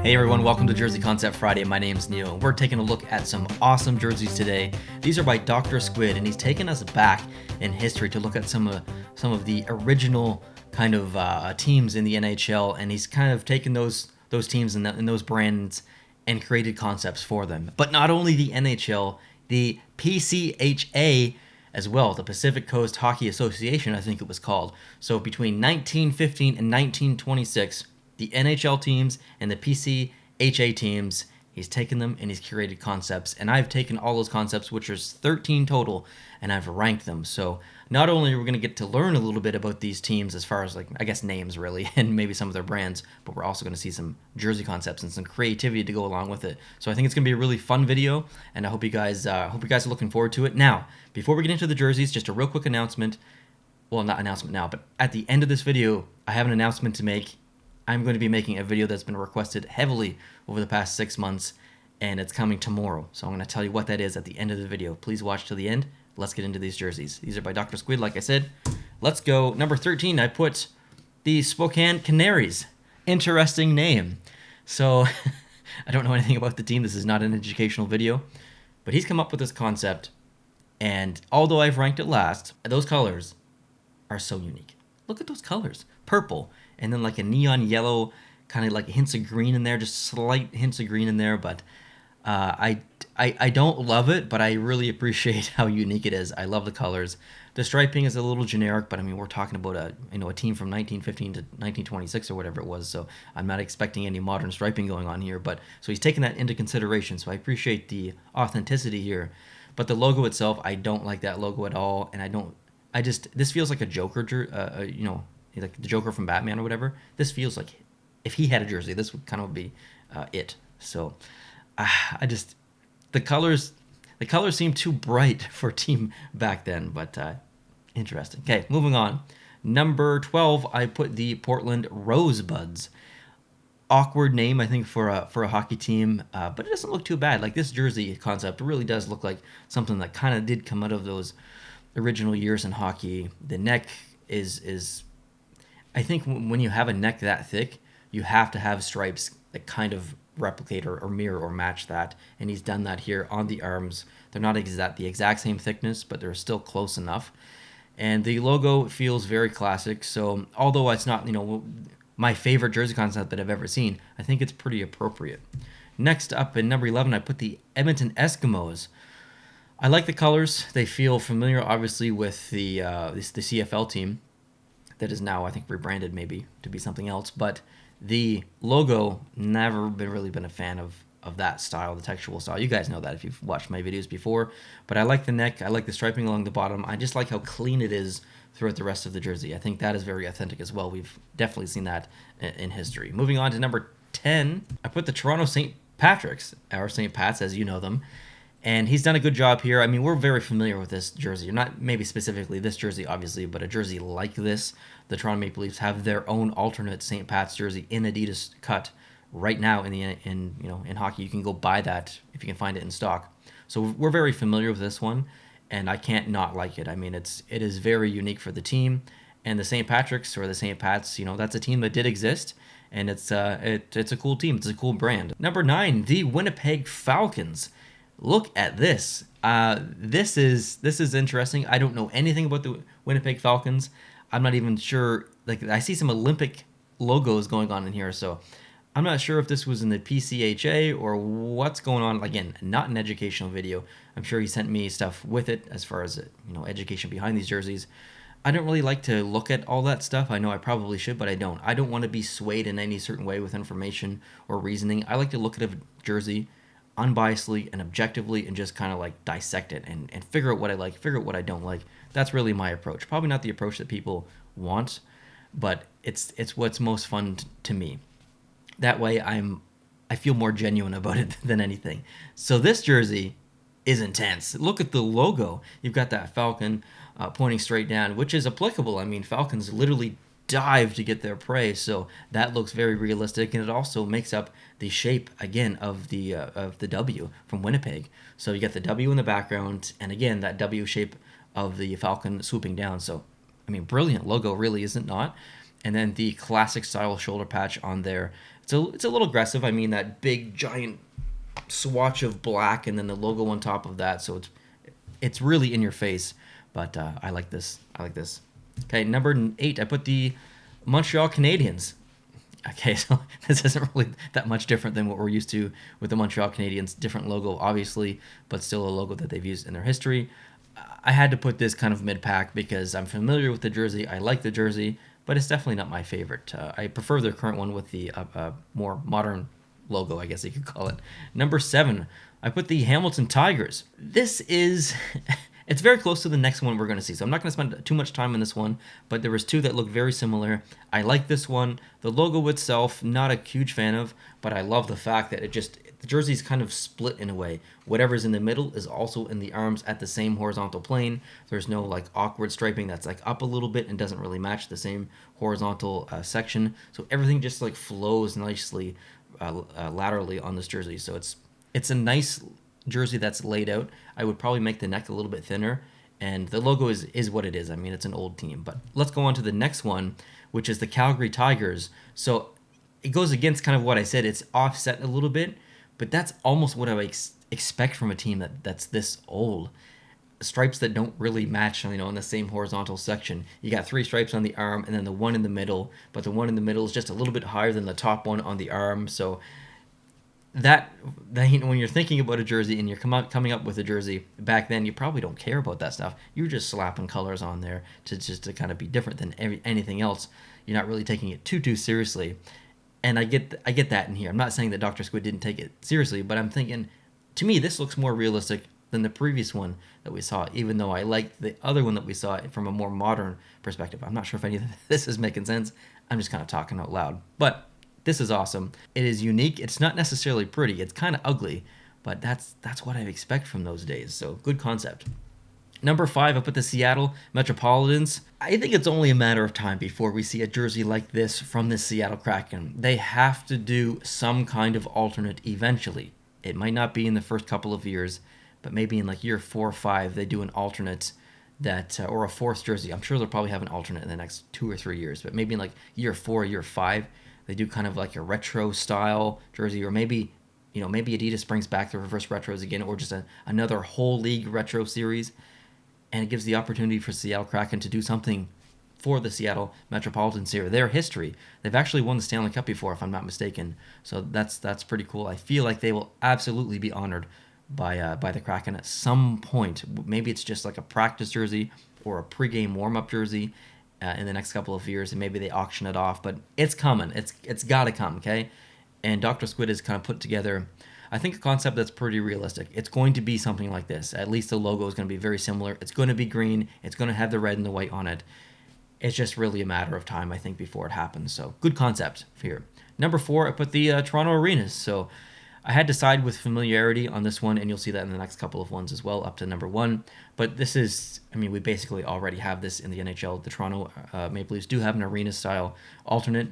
Hey everyone, welcome to Jersey Concept Friday. My name's Neil. We're taking a look at some awesome jerseys today. These are by Dr. Squid, and he's taken us back in history to look at some of the original kind of teams in the NHL, and he's kind of taken those teams and those brands and created concepts for them. But not only the NHL, the PCHA as well, the Pacific Coast Hockey Association, I think it was called. So between 1915 and 1926, the NHL teams and the PCHA teams, he's taken them and he's curated concepts. And I've taken all those concepts, which is 13 total, and I've ranked them. So not only are we going to get to learn a little bit about these teams as far as, like, I guess, names really, and maybe some of their brands, but we're also going to see some jersey concepts and some creativity to go along with it. So I think it's going to be a really fun video, and I hope you guys are looking forward to it. Now, before we get into the jerseys, just a real quick announcement. Well, not announcement now, but at the end of this video, I have an announcement to make. I'm going to be making a video that's been requested heavily over the past 6 months, and it's coming tomorrow. So I'm going to tell you what that is at the end of the video. Please watch till the end. Let's get into these jerseys. These are by Dr. Squid, like I said. Let's go. Number 13, I put the Spokane Canaries. Interesting name. So I don't know anything about the team. This is not an educational video, but he's come up with this concept, and although I've ranked it last, those colors are so unique. Look at those colors. Purple, and then like a neon yellow, kind of like hints of green in there, just slight hints of green in there. But I don't love it, but I really appreciate how unique it is. I love the colors. The striping is a little generic, but I mean, we're talking about a team from 1915 to 1926 or whatever it was. So I'm not expecting any modern striping going on here. But so he's taken that into consideration. So I appreciate the authenticity here. But the logo itself, I don't like that logo at all, and this feels like a Joker, like the Joker from Batman or whatever. This feels like if he had a jersey, this would kind of be it. So the colors seem too bright for a team back then, but interesting. Okay, moving on. Number 12, I put the Portland Rosebuds. Awkward name, I think, for a hockey team, but it doesn't look too bad. Like, this jersey concept really does look like something that kind of did come out of those original years in hockey. The neck is I think when you have a neck that thick, you have to have stripes that kind of replicate or mirror or match that, and he's done that here on the arms. They're not the exact same thickness, but they're still close enough. And the logo feels very classic, so although it's not my favorite jersey concept that I've ever seen, I think it's pretty appropriate. Next up, in number 11, I put the Edmonton Eskimos. I like the colors. They feel familiar, obviously, with the CFL team that is now, I think, rebranded maybe to be something else. But the logo, never really been a fan of that style, the textual style. You guys know that if you've watched my videos before. But I like the neck. I like the striping along the bottom. I just like how clean it is throughout the rest of the jersey. I think that is very authentic as well. We've definitely seen that in history. Moving on to number 10, I put the Toronto St. Patrick's, or St. Pat's as you know them. And he's done a good job here. I mean, we're very familiar with this jersey. Not maybe specifically this jersey, obviously, but a jersey like this. The Toronto Maple Leafs have their own alternate St. Pat's jersey in Adidas cut right now in hockey. You can go buy that if you can find it in stock. So we're very familiar with this one, and I can't not like it. I mean, it is very unique for the team. And the St. Patrick's or the St. Pat's, that's a team that did exist, and it's a cool team. It's a cool brand. Number 9, the Winnipeg Falcons. Look at this. This is interesting. I don't know anything about the Winnipeg Falcons. I'm not even sure. Like, I see some Olympic logos going on in here, so I'm not sure if this was in the PCHA or what's going on. Again, not an educational video. I'm sure he sent me stuff with it as far as education behind these jerseys. I don't really like to look at all that stuff. I know I probably should, but I don't. I don't want to be swayed in any certain way with information or reasoning. I like to look at a jersey unbiasedly and objectively and just kind of like dissect it and figure out what I like, figure out what I don't like. That's really my approach. Probably not the approach that people want, but it's what's most fun to me. That way I feel more genuine about it than anything. So this jersey is intense. Look at the logo. You've got that falcon pointing straight down, which is applicable. I mean, falcons literally dive to get their prey, so that looks very realistic, and it also makes up the shape again of the W from Winnipeg. So you get the W in the background, and again that W shape of the falcon swooping down. So I mean, brilliant logo, really, is it not? And then the classic style shoulder patch on there. it's a little aggressive. I mean, that big giant swatch of black and then the logo on top of that. So it's really in your face. But I like this. I like this. Okay, number 8, I put the Montreal Canadiens. Okay, so this isn't really that much different than what we're used to with the Montreal Canadiens. Different logo, obviously, but still a logo that they've used in their history. I had to put this kind of mid-pack because I'm familiar with the jersey. I like the jersey, but it's definitely not my favorite. I prefer their current one with the more modern logo, I guess you could call it. Number 7, I put the Hamilton Tigers. This is... It's very close to the next one we're going to see, so I'm not going to spend too much time on this one, but there was 2 that look very similar. I like this one. The logo itself, not a huge fan of, but I love the fact that the jersey's kind of split in a way. Whatever's in the middle is also in the arms at the same horizontal plane. There's no like awkward striping that's like up a little bit and doesn't really match the same horizontal section. So everything just like flows nicely laterally on this jersey. So it's a nice jersey that's laid out. I would probably make the neck a little bit thinner, and the logo is what it is. I mean, it's an old team. But let's go on to the next one, which is the Calgary Tigers. So it goes against kind of what I said. It's offset a little bit, but that's almost what I would expect from a team that's this old. Stripes that don't really match, in the same horizontal section. You got 3 stripes on the arm and then the one in the middle, but the one in the middle is just a little bit higher than the top one on the arm. So that when you're thinking about a jersey and you're coming up with a jersey back then, you probably don't care about that stuff. You're just slapping colors on there to kind of be different than anything else. You're not really taking it too seriously, and I get that in here. I'm not saying that Dr. Squid didn't take it seriously, but I'm thinking, to me, this looks more realistic than the previous one that we saw, even though I like the other one that we saw from a more modern perspective. I'm not sure if any of this is making sense. I'm just kind of talking out loud, but this is awesome. It is unique. It's not necessarily pretty. It's kind of ugly, but that's what I expect from those days. So good concept. Number 5, I put the Seattle Metropolitans. I think it's only a matter of time before we see a jersey like this from the Seattle Kraken. They have to do some kind of alternate eventually. It might not be in the first couple of years, but maybe in like year 4 or 5, they do an alternate that or a 4th jersey. I'm sure they'll probably have an alternate in the next 2 or 3 years, but maybe in like year 4, year 5, they do kind of like a retro style jersey, or maybe Adidas brings back the reverse retros again, or just another whole league retro series, and it gives the opportunity for Seattle Kraken to do something for the Seattle Metropolitans here. Their history, they've actually won the Stanley Cup before, if I'm not mistaken. So that's pretty cool. I feel like they will absolutely be honored by the Kraken at some point. Maybe it's just like a practice jersey or a pregame warm-up jersey. In the next couple of years, and maybe they auction it off, but it's coming. It's got to come, okay? And Dr. Squid has kind of put together, I think, a concept that's pretty realistic. It's going to be something like this. At least the logo is going to be very similar. It's going to be green. It's going to have the red and the white on it. It's just really a matter of time, I think, before it happens. So good concept here. Number 4, I put the Toronto Arenas. So I had to side with familiarity on this one, and you'll see that in the next couple of ones as well, up to number 1. But this is, we basically already have this in the NHL. The Toronto Maple Leafs do have an arena-style alternate.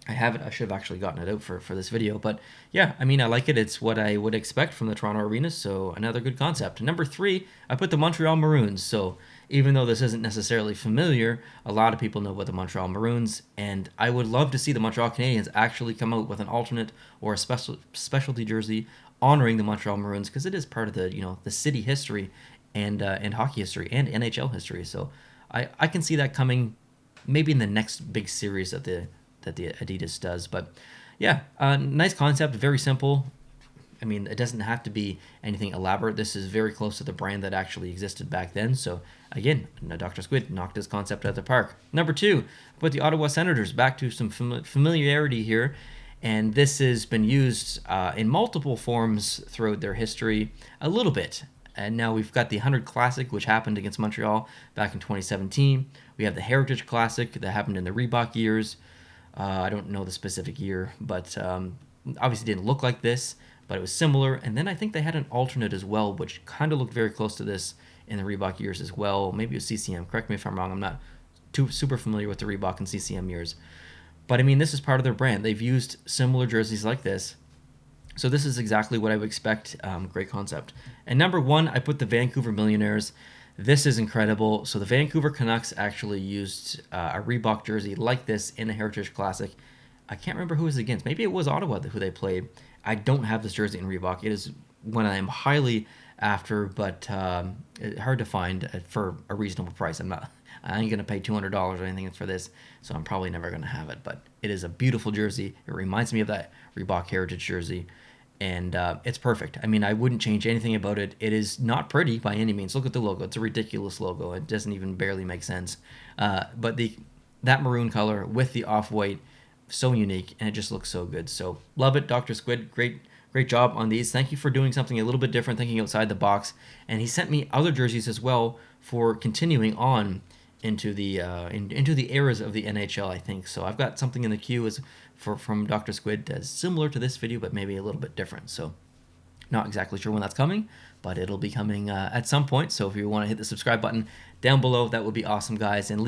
I have it. I should have actually gotten it out for this video. But yeah, I like it. It's what I would expect from the Toronto Arenas, so another good concept. Number 3, I put the Montreal Maroons. So even though this isn't necessarily familiar, a lot of people know about the Montreal Maroons, and I would love to see the Montreal Canadiens actually come out with an alternate or a specialty jersey honoring the Montreal Maroons, because it is part of the city history and hockey history and NHL history. So I can see that coming maybe in the next big series that the Adidas does. But yeah, nice concept, very simple. It doesn't have to be anything elaborate. This is very close to the brand that actually existed back then. So again, Dr. Squid knocked his concept out of the park. Number 2, put the Ottawa Senators. Back to some familiarity here. And this has been used in multiple forms throughout their history a little bit. And now we've got the 100 Classic, which happened against Montreal back in 2017. We have the Heritage Classic that happened in the Reebok years. I don't know the specific year, but obviously didn't look like this, but it was similar. And then I think they had an alternate as well, which kind of looked very close to this in the Reebok years as well. Maybe it was CCM. Correct me if I'm wrong. I'm not too super familiar with the Reebok and CCM years. But this is part of their brand. They've used similar jerseys like this. So this is exactly what I would expect. Great concept. And number 1, I put the Vancouver Millionaires. This is incredible. So the Vancouver Canucks actually used a Reebok jersey like this in a Heritage Classic I can't remember who it was against. Maybe it was Ottawa who they played. I don't have this jersey in Reebok. It is one I am highly after, but hard to find for a reasonable price. I ain't gonna pay $200 or anything for this, so I'm probably never gonna have it. But it is a beautiful jersey. It reminds me of that Reebok Heritage jersey, and it's perfect. I mean, I wouldn't change anything about it. It is not pretty by any means. Look at the logo. It's a ridiculous logo. It doesn't even barely make sense. But that maroon color with the off-white, so unique, and it just looks so good. So love it, Dr. Squid. Great job on these. Thank you for doing something a little bit different, thinking outside the box. And he sent me other jerseys as well for continuing on into the eras of the NHL, I think. So I've got something in the queue from Dr. Squid that's similar to this video, but maybe a little bit different. So not exactly sure when that's coming, but it'll be coming at some point. So if you want to hit the subscribe button down below, that would be awesome, guys. And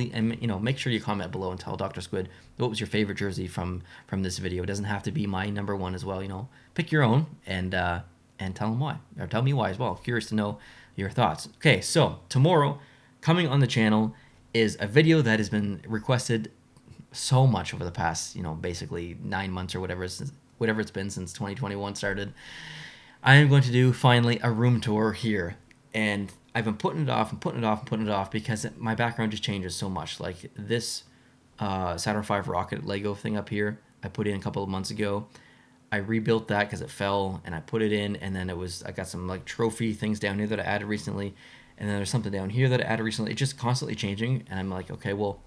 make sure you comment below and tell Dr. Squid what was your favorite jersey from this video. It doesn't have to be my number one as well. Pick your own and tell him why, or tell me why as well. Curious to know your thoughts. Okay, so tomorrow coming on the channel is a video that has been requested so much over the past basically 9 months or whatever it's been since 2021 started. I am going to do finally a room tour here, and I've been putting it off because my background just changes so much. Like this Saturn V rocket Lego thing up here, I put in a couple of months ago. I rebuilt that because it fell, and I put it in, and then I got some like trophy things down here that I added recently, and then there's something down here that I added recently. It's just constantly changing, and I'm like, okay, well,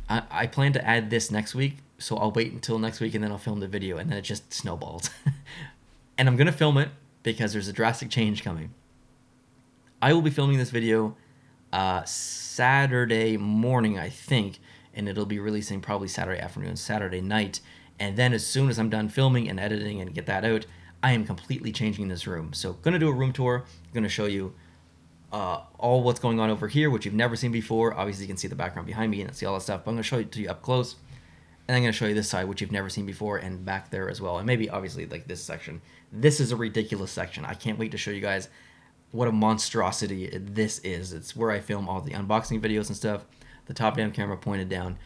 I plan to add this next week, so I'll wait until next week, and then I'll film the video, and then it just snowballs. And I'm going to film it because there's a drastic change coming. I will be filming this video Saturday morning, I think, and it'll be releasing probably Saturday afternoon, Saturday night. And then as soon as I'm done filming and editing and get that out, I am completely changing this room. So going to do a room tour. Going to show you all what's going on over here, which you've never seen before. Obviously, you can see the background behind me and see all that stuff. But I'm going to show it to you up close. And I'm going to show you this side, which you've never seen before, and back there as well. And maybe, obviously, like this section. This is a ridiculous section. I can't wait to show you guys what a monstrosity this is. It's where I film all the unboxing videos and stuff. The top-down camera pointed down.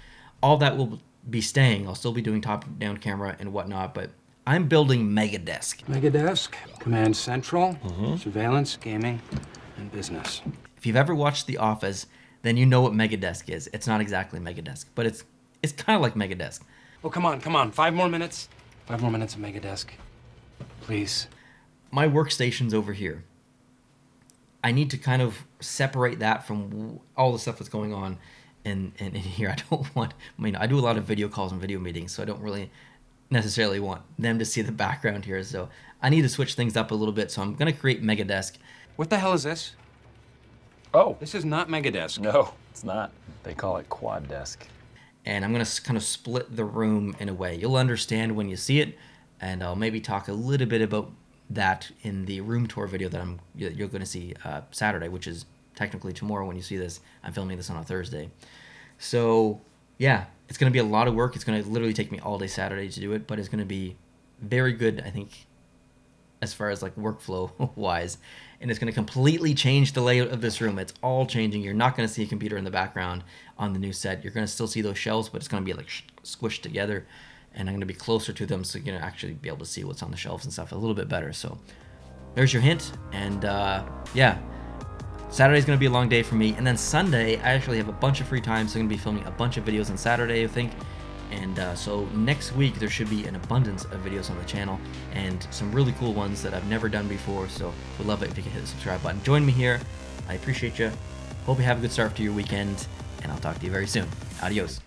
All that will be staying. I'll still be doing top-down camera and whatnot, but I'm building Mega Desk. Mega Desk, Command Central, Surveillance, Gaming, and Business. If you've ever watched The Office, then you know what Mega Desk is. It's not exactly Mega Desk, but it's kind of like Mega Desk. Oh, come on. 5 more minutes. 5 more minutes of Mega Desk. Please. My workstation's over here. I need to kind of separate that from all the stuff that's going on in here. I do a lot of video calls and video meetings, so I don't really necessarily want them to see the background here. So I need to switch things up a little bit. So I'm going to create Mega Desk. What the hell is this? Oh. This is not Mega Desk. No, it's not. They call it Quad Desk. And I'm going to kind of split the room in a way. You'll understand when you see it, and I'll maybe talk a little bit about that in the room tour video that you're going to see Saturday, which is technically tomorrow when you see this. I'm filming this on a Thursday. So, yeah, it's going to be a lot of work. It's going to literally take me all day Saturday to do it, but it's going to be very good, I think, as far as like workflow-wise. And it's going to completely change the layout of this room. It's all changing. You're not going to see a computer in the background on the new set. You're going to still see those shelves, but it's going to be like squished together. And I'm going to be closer to them so you're going to actually be able to see what's on the shelves and stuff a little bit better. So there's your hint. And yeah, Saturday's going to be a long day for me. And then Sunday, I actually have a bunch of free time. So I'm going to be filming a bunch of videos on Saturday, I think. And so next week, there should be an abundance of videos on the channel and some really cool ones that I've never done before. So would love it if you could hit the subscribe button. Join me here. I appreciate you. Hope you have a good start to your weekend. And I'll talk to you very soon. Adios.